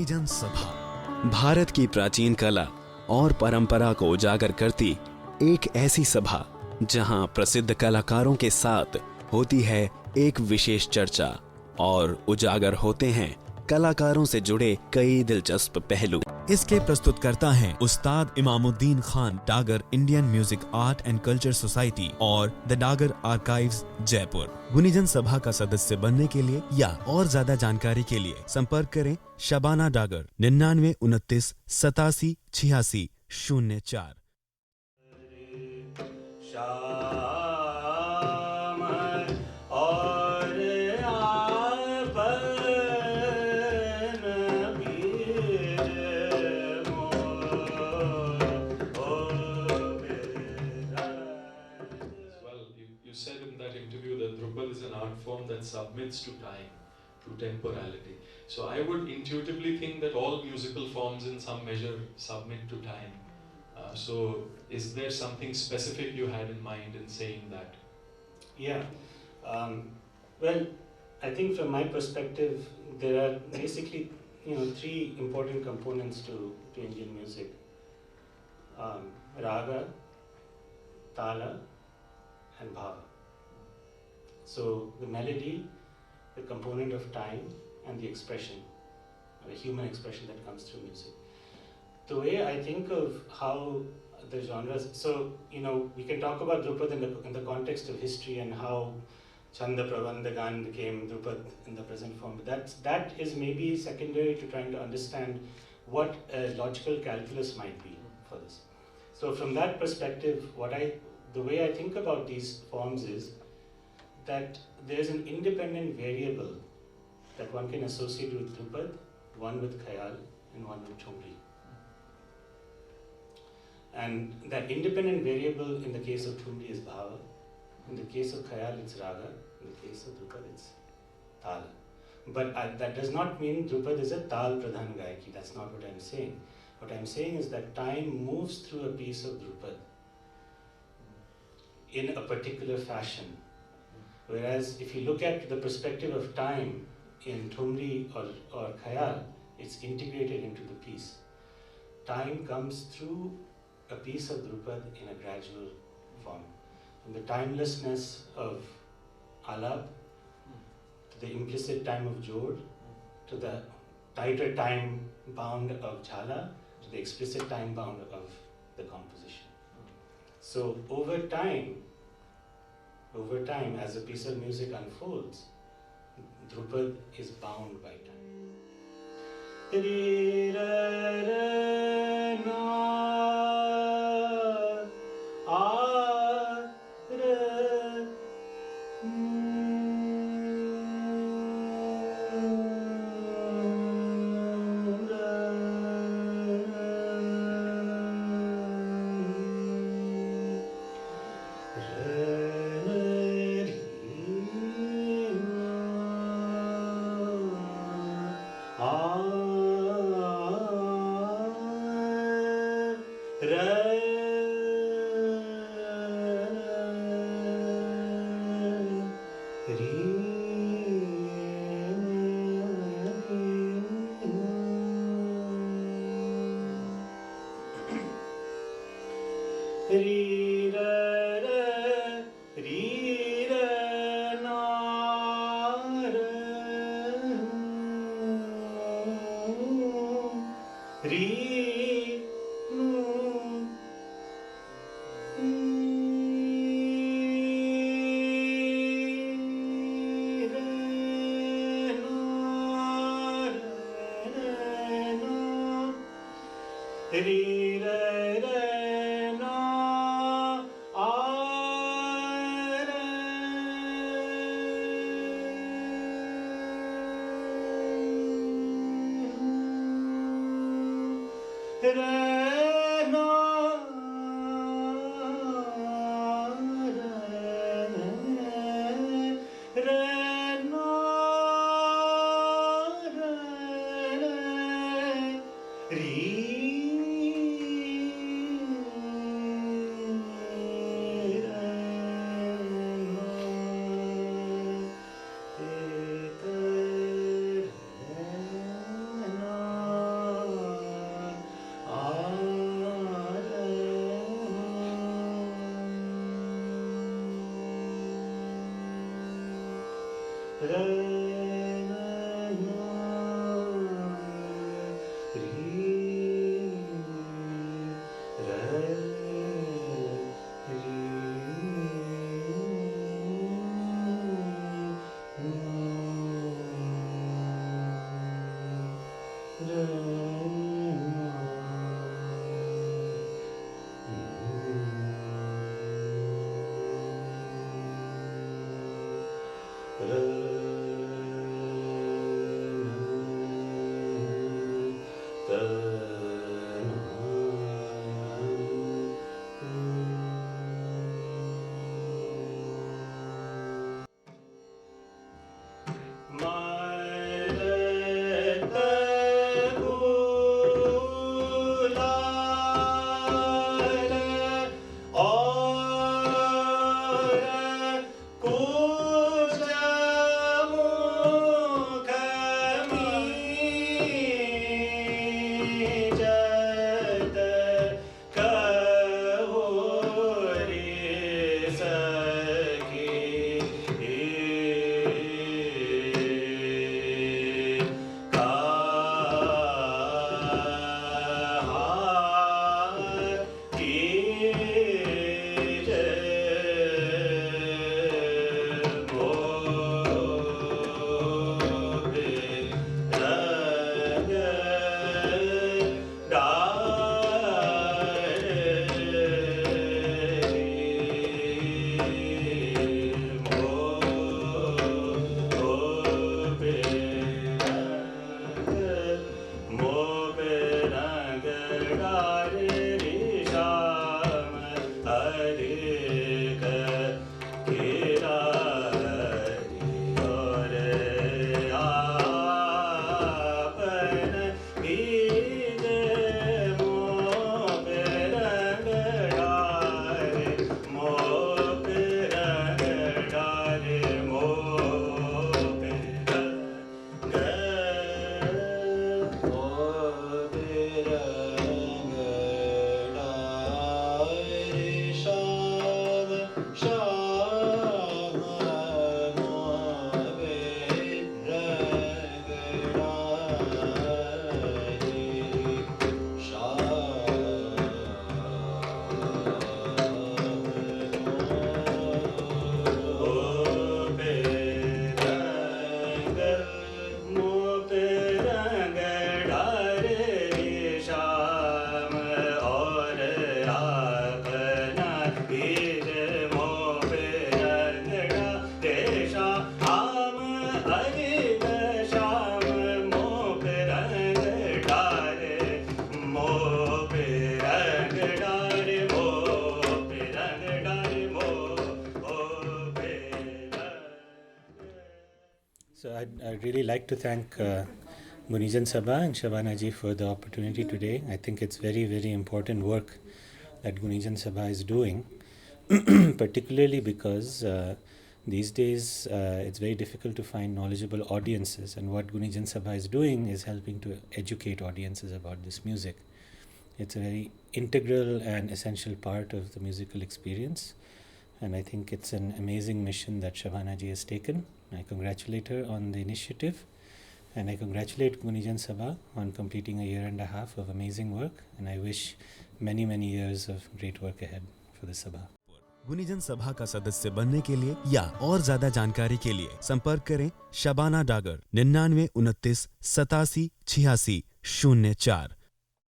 गुणीजन सभा भारत की प्राचीन कला और परंपरा को उजागर करती एक ऐसी सभा जहां प्रसिद्ध कलाकारों के साथ होती है एक विशेष चर्चा और उजागर होते हैं कलाकारों से जुड़े कई दिलचस्प पहलू। इसके प्रस्तुतकर्ता हैं उस्ताद Imamuddin Khan, Dagar Indian music art and culture society और द डागर आर्काइव्स जयपुर। गुणीजन सभा का सदस्य बनने के लिए या और ज्यादा जानकारी के लिए संपर्क करें Shabana Dagar 9929878604। You said in that interview that Drupal is an art form that submits to time, to temporality. So I would intuitively think that all musical forms in some measure submit to time. So is there something specific you had in mind in saying that? Yeah. Well, I think from my perspective, there are basically three important components to Indian music. Raga, Tala, and Bhava. So the melody, the component of time, and the expression, the human expression that comes through music. The way I think of how the genres, so we can talk about Drupad in the context of history and how Chanda Prabandha Gan became Drupad in the present form. But that is maybe secondary to trying to understand what a logical calculus might be for this. So from that perspective, the way I think about these forms is that there is an independent variable that one can associate with Drupad, one with Khayal and one with Thumri. And that independent variable in the case of Thumri is Bhava, in the case of Khayal it's Raga, in the case of Drupad it's Tal. But that does not mean Drupad is a Tal Pradhan Gayaki, that's not what I'm saying. What I'm saying is that time moves through a piece of Drupad in a particular fashion. Whereas if you look at the perspective of time in Thumri or Khayal, it's integrated into the piece. Time comes through a piece of Drupad in a gradual form. From the timelessness of Alap, to the implicit time of Jod, to the tighter time bound of Jhala, to the explicit time bound of the composition. So over time, as a piece of music unfolds, Drupad is bound by time. So I'd really like to thank Gunijam Sabha and Shabana ji for the opportunity today. I think it's very, very important work that Gunijam Sabha is doing, particularly because these days it's very difficult to find knowledgeable audiences, and what Gunijam Sabha is doing is helping to educate audiences about this music. It's a very integral and essential part of the musical experience, and I think it's an amazing mission that Shabana ji has taken. I congratulate her on the initiative, and I congratulate Gunijam Sabha on completing a 1.5 years of amazing work, and I wish many, many years of great work ahead for the Sabha. गुनीजन सभा का सदस्य बनने के लिए या और ज्यादा जानकारी के लिए संपर्क करें शबाना डागर 99 29 87 86 04।